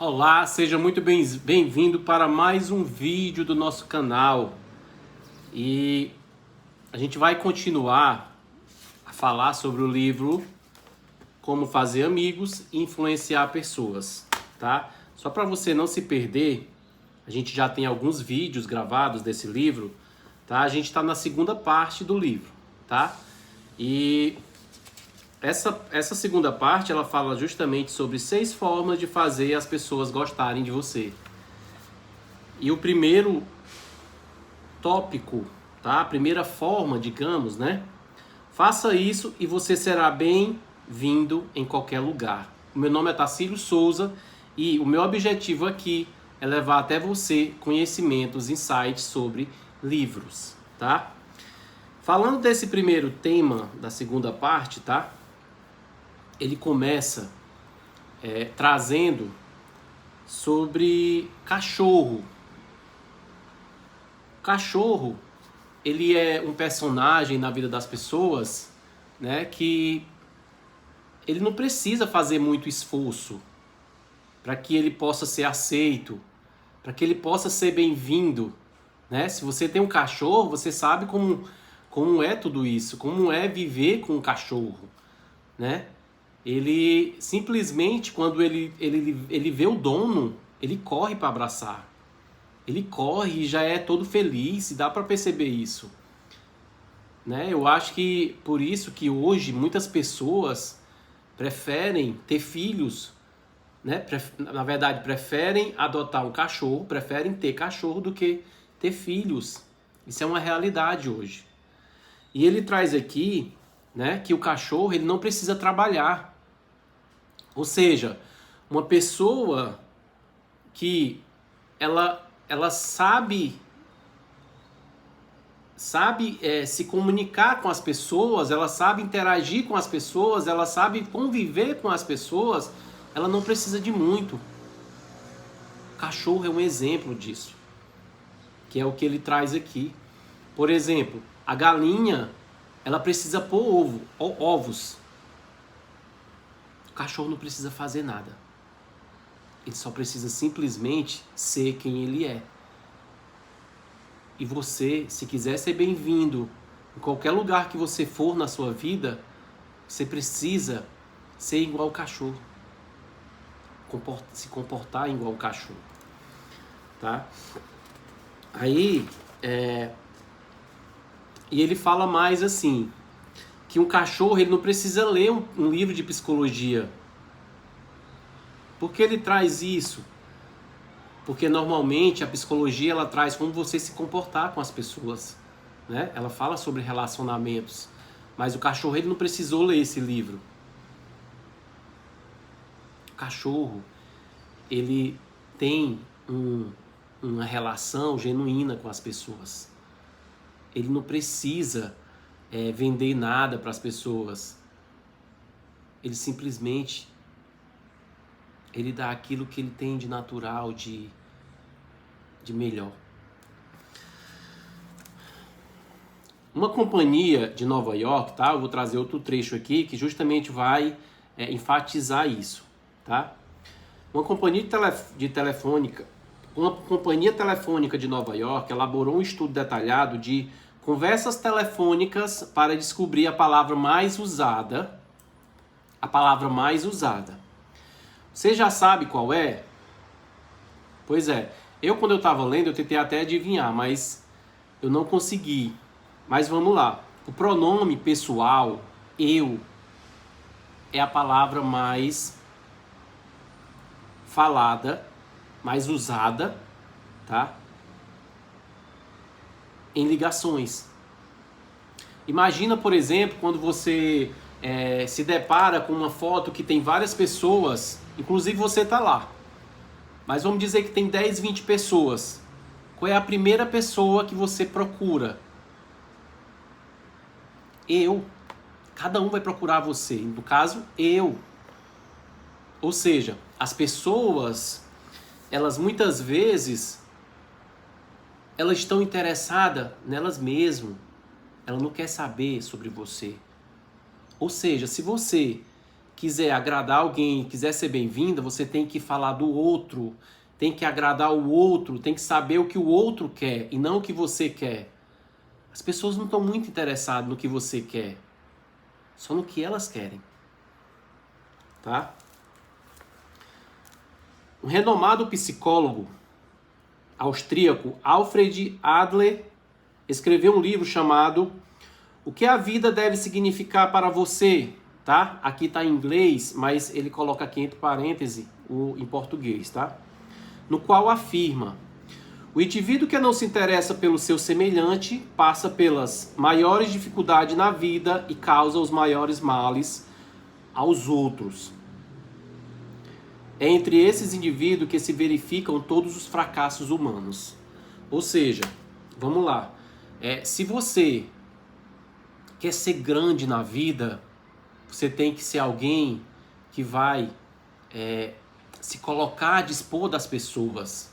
Olá, seja muito bem-vindo para mais um vídeo do nosso canal. E a gente vai continuar a falar sobre o livro Como Fazer Amigos e Influenciar Pessoas, tá? Só para você não se perder, a gente já tem alguns vídeos gravados desse livro, tá? A gente está na segunda parte do livro, tá? E essa segunda parte, ela fala justamente sobre 6 formas de fazer as pessoas gostarem de você. E o primeiro tópico, tá? A primeira forma, digamos, né? Faça isso e você será bem-vindo em qualquer lugar. O meu nome é Tacílio Souza e o meu objetivo aqui é levar até você conhecimentos, insights sobre livros, tá? Falando desse primeiro tema da segunda parte, tá? Ele começa trazendo sobre cachorro. Cachorro, ele é um personagem na vida das pessoas, né, que ele não precisa fazer muito esforço para que ele possa ser aceito, para que ele possa ser bem-vindo, né? Se você tem um cachorro, você sabe como é tudo isso, como é viver com um cachorro, né? Ele simplesmente, quando ele vê o dono, ele corre para abraçar. Ele corre e já é todo feliz, e dá para perceber isso, né? Eu acho que por isso que hoje muitas pessoas preferem ter filhos, né? Na verdade, preferem adotar um cachorro, preferem ter cachorro do que ter filhos. Isso é uma realidade hoje. E ele traz aqui, né, que o cachorro ele não precisa trabalhar. Ou seja, uma pessoa que ela sabe se comunicar com as pessoas, ela sabe interagir com as pessoas, ela sabe conviver com as pessoas, ela não precisa de muito. O cachorro é um exemplo disso, que é o que ele traz aqui. Por exemplo, a galinha, ela precisa pôr ovos. O cachorro não precisa fazer nada. Ele só precisa simplesmente ser quem ele é. E você, se quiser ser bem-vindo em qualquer lugar que você for na sua vida, você precisa ser igual ao cachorro. Se comportar igual ao cachorro. Tá? Aí, e ele fala mais assim, que um cachorro ele não precisa ler um livro de psicologia. Por que ele traz isso? Porque normalmente a psicologia ela traz como você se comportar com as pessoas, né? Ela fala sobre relacionamentos, mas o cachorro ele não precisou ler esse livro. O cachorro ele tem uma relação genuína com as pessoas. Ele não precisa vender nada para as pessoas. Ele simplesmente ele dá aquilo que ele tem de natural, de melhor. Uma companhia de Nova York, tá? Eu vou trazer outro trecho aqui que justamente vai enfatizar isso, tá? Uma companhia telefônica de Nova York elaborou um estudo detalhado de conversas telefônicas para descobrir a palavra mais usada. A palavra mais usada. Você já sabe qual é? Pois é, quando eu estava lendo, eu tentei até adivinhar, mas eu não consegui. Mas vamos lá. O pronome pessoal, eu, é a palavra mais falada, mais usada, tá? Em ligações. Imagina, por exemplo, quando você se depara com uma foto que tem várias pessoas, inclusive você está lá. Mas vamos dizer que tem 10, 20 pessoas. Qual é a primeira pessoa que você procura? Eu. Cada um vai procurar você. No caso, eu. Ou seja, as pessoas, elas muitas vezes, elas estão interessadas nelas mesmas. Ela não quer saber sobre você. Ou seja, se você quiser agradar alguém, quiser ser bem-vinda, você tem que falar do outro, tem que agradar o outro, tem que saber o que o outro quer e não o que você quer. As pessoas não estão muito interessadas no que você quer, só no que elas querem. Tá? Um renomado psicólogo austríaco, Alfred Adler, escreveu um livro chamado O que a vida deve significar para você, tá? Aqui está em inglês, mas ele coloca aqui entre parênteses em português, tá? No qual afirma: o indivíduo que não se interessa pelo seu semelhante passa pelas maiores dificuldades na vida e causa os maiores males aos outros. É entre esses indivíduos que se verificam todos os fracassos humanos. Ou seja, vamos lá. Se você quer ser grande na vida, você tem que ser alguém que vai se colocar a dispor das pessoas.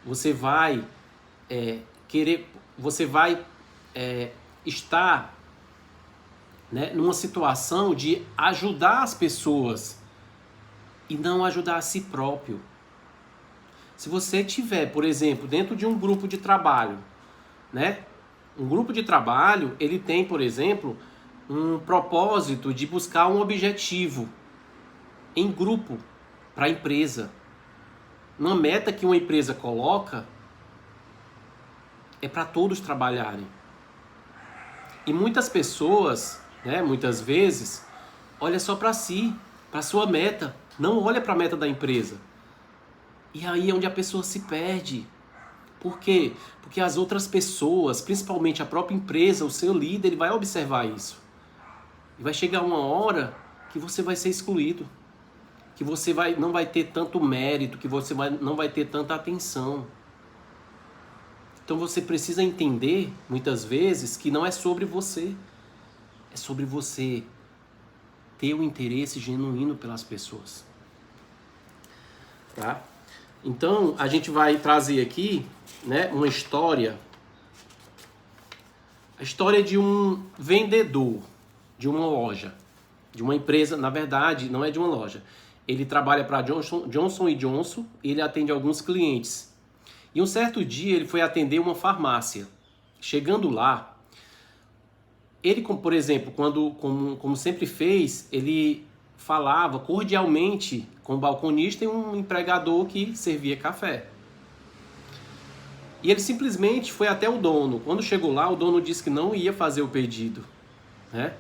Você vai estar, né, numa situação de ajudar as pessoas e não ajudar a si próprio. Se você tiver, por exemplo, dentro de um grupo de trabalho, né? Um grupo de trabalho, ele tem, por exemplo, um propósito de buscar um objetivo em grupo para a empresa. Uma meta que uma empresa coloca é para todos trabalharem. E muitas pessoas, né, muitas vezes, olha só para si, para sua meta, não olha para a meta da empresa. E aí é onde a pessoa se perde. Por quê? Porque as outras pessoas, principalmente a própria empresa, o seu líder, ele vai observar isso. E vai chegar uma hora que você vai ser excluído. Que você não vai ter tanto mérito, que você não vai ter tanta atenção. Então você precisa entender, muitas vezes, que não é sobre você. É sobre você ter um interesse genuíno pelas pessoas. Tá? Então, a gente vai trazer aqui, né, uma história. A história de um vendedor de uma loja, de uma empresa. Na verdade, não é de uma loja. Ele trabalha para Johnson & Johnson e ele atende alguns clientes. E um certo dia ele foi atender uma farmácia. Chegando lá, ele, por exemplo, como sempre fez, ele falava cordialmente com o balconista e um empregador que servia café. E ele simplesmente foi até o dono. Quando chegou lá, o dono disse que não ia fazer o pedido, né?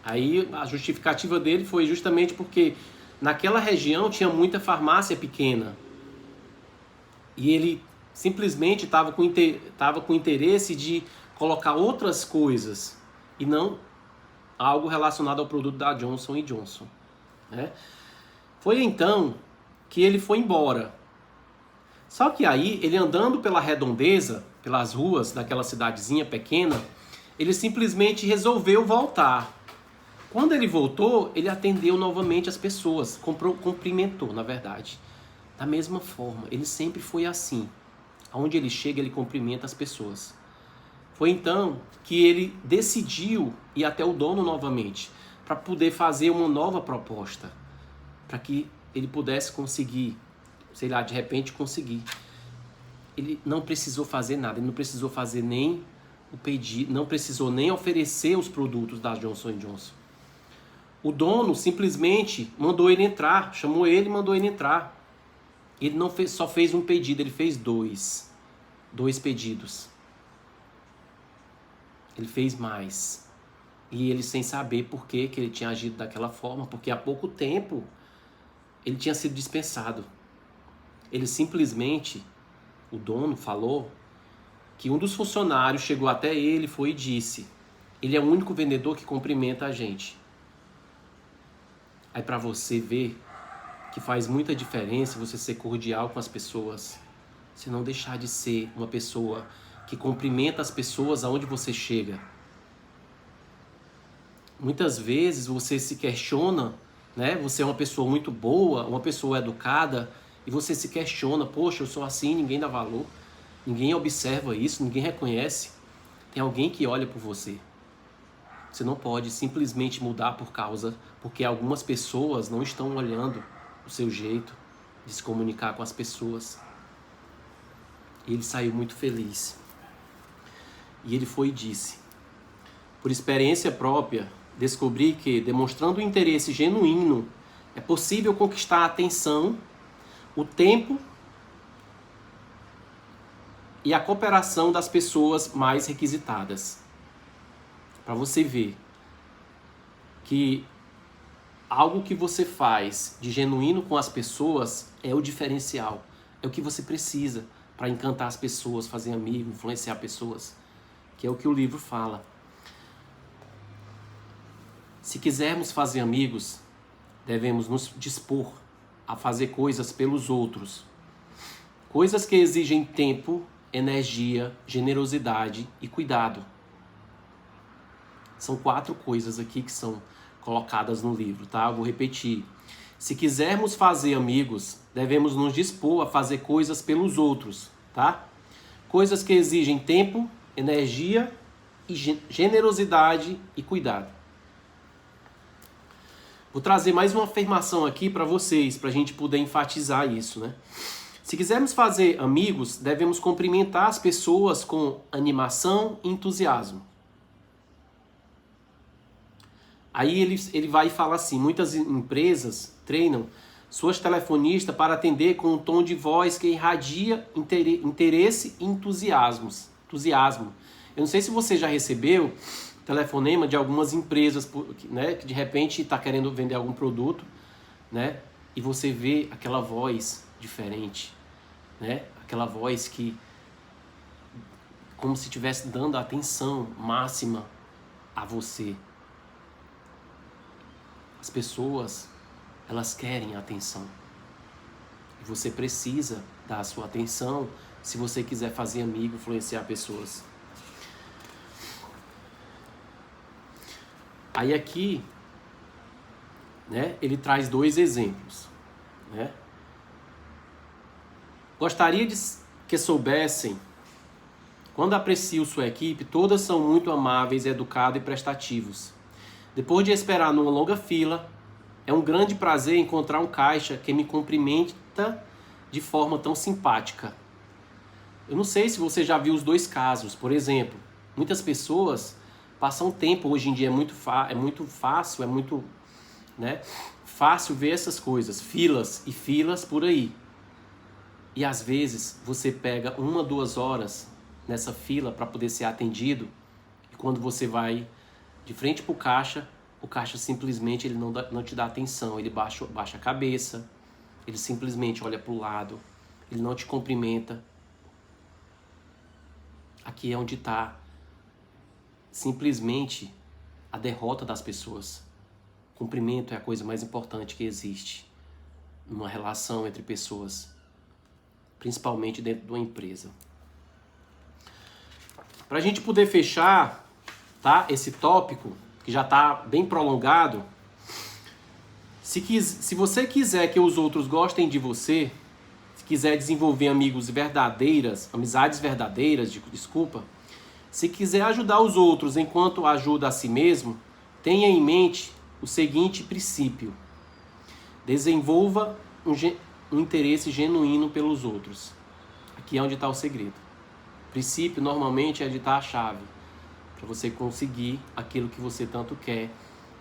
Aí a justificativa dele foi justamente porque naquela região tinha muita farmácia pequena. E ele simplesmente estava com interesse de colocar outras coisas e não algo relacionado ao produto da Johnson & Johnson, né? Foi então que ele foi embora. Só que aí, ele andando pela redondeza, pelas ruas daquela cidadezinha pequena, ele simplesmente resolveu voltar. Quando ele voltou, ele atendeu novamente as pessoas, cumprimentou, na verdade. Da mesma forma, ele sempre foi assim. Aonde ele chega, ele cumprimenta as pessoas. Foi então que ele decidiu ir até o dono novamente, para poder fazer uma nova proposta, para que ele pudesse conseguir, sei lá, de repente conseguir. Ele não precisou fazer nada, ele não precisou fazer nem o pedido, não precisou nem oferecer os produtos da Johnson & Johnson. O dono simplesmente mandou ele entrar, chamou ele e mandou ele entrar. Ele não só fez um pedido, ele fez dois pedidos. Ele fez mais. E ele sem saber por que ele tinha agido daquela forma, porque há pouco tempo ele tinha sido dispensado. Ele simplesmente, o dono falou que um dos funcionários chegou até ele, foi e disse: ele é o único vendedor que cumprimenta a gente. Aí para você ver que faz muita diferença você ser cordial com as pessoas, você não deixar de ser uma pessoa que cumprimenta as pessoas aonde você chega. Muitas vezes você se questiona, né? Você é uma pessoa muito boa, uma pessoa educada, e você se questiona: poxa, eu sou assim, ninguém dá valor, ninguém observa isso, ninguém reconhece. Tem alguém que olha por você. Você não pode simplesmente mudar porque algumas pessoas não estão olhando o seu jeito de se comunicar com as pessoas. E ele saiu muito feliz. E ele foi e disse: por experiência própria, descobri que, demonstrando um interesse genuíno, é possível conquistar a atenção, o tempo e a cooperação das pessoas mais requisitadas. Para você ver que algo que você faz de genuíno com as pessoas é o diferencial, é o que você precisa para encantar as pessoas, fazer amigos, influenciar pessoas, que é o que o livro fala. Se quisermos fazer amigos, devemos nos dispor a fazer coisas pelos outros. Coisas que exigem tempo, energia, generosidade e cuidado. São 4 coisas aqui que são colocadas no livro, tá? Eu vou repetir. Se quisermos fazer amigos, devemos nos dispor a fazer coisas pelos outros, tá? Coisas que exigem tempo, energia, e generosidade e cuidado. Vou trazer mais uma afirmação aqui para vocês, para a gente poder enfatizar isso, né? Se quisermos fazer amigos, devemos cumprimentar as pessoas com animação e entusiasmo. Aí ele vai e fala assim: muitas empresas treinam suas telefonistas para atender com um tom de voz que irradia interesse e entusiasmo. Eu não sei se você já recebeu telefonema de algumas empresas, né, que de repente está querendo vender algum produto, né, e você vê aquela voz diferente, né, aquela voz que como se estivesse dando atenção máxima a você. As pessoas, elas querem atenção. E você precisa dar a sua atenção se você quiser fazer amigo, influenciar pessoas. Aí aqui, né, ele traz 2 exemplos, né? Gostaria que soubessem, quando aprecio sua equipe, todas são muito amáveis, educados e prestativos. Depois de esperar numa longa fila, é um grande prazer encontrar um caixa que me cumprimenta de forma tão simpática. Eu não sei se você já viu os 2 casos. Por exemplo, muitas pessoas passam tempo, hoje em dia é muito fácil, né, fácil ver essas coisas, filas e filas por aí. E às vezes você pega 1, 2 horas nessa fila para poder ser atendido, e quando você vai de frente para o caixa simplesmente ele não te dá atenção, ele baixa a cabeça, ele simplesmente olha para o lado, ele não te cumprimenta. Aqui é onde está simplesmente a derrota das pessoas. Cumprimento é a coisa mais importante que existe numa relação entre pessoas, principalmente dentro de uma empresa. Para a gente poder fechar, tá, esse tópico, que já está bem prolongado, se você quiser que os outros gostem de você, se quiser desenvolver amizades verdadeiras, se quiser ajudar os outros enquanto ajuda a si mesmo, tenha em mente o seguinte princípio: desenvolva um interesse genuíno pelos outros. Aqui é onde está o segredo. O princípio normalmente é de estar a chave para você conseguir aquilo que você tanto quer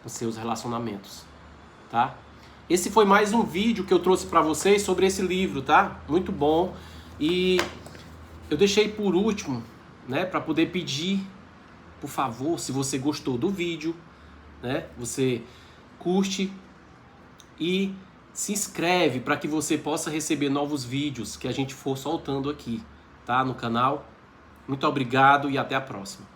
nos seus relacionamentos, tá? Esse foi mais um vídeo que eu trouxe para vocês sobre esse livro, tá? Muito bom. E eu deixei por último, né, para poder pedir, por favor, se você gostou do vídeo, né, você curte e se inscreve para que você possa receber novos vídeos que a gente for soltando aqui, tá, no canal. Muito obrigado e até a próxima.